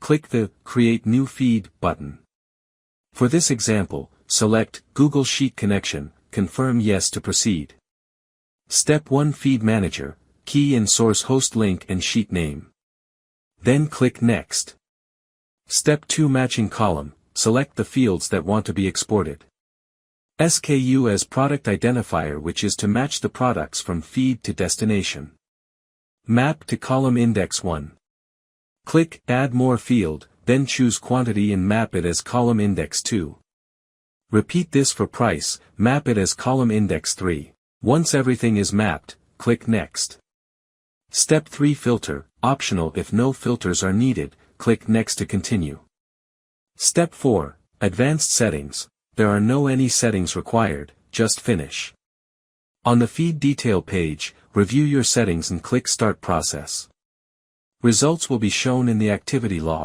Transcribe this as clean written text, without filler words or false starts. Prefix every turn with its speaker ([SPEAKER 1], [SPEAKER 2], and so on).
[SPEAKER 1] click the Create New Feed button. For this example, select Google Sheet Connection, confirm Yes to proceed. Step 1 Feed Manager, key in source host link and sheet name. Then click Next. Step 2 Matching Column, select the fields that want to be exported. SKU as product identifier, which is to match the products from feed to destination. Map to column index 1. Click Add More field, then choose quantity and map it as column index 2. Repeat this for price, map it as column index 3. Once everything is mapped, click Next. Step 3 Filter, optional if no filters are needed, click Next to continue. Step 4, Advanced Settings, there are no any settings required, just finish. On the feed detail page, review your settings and click Start Process. Results will be shown in the activity log.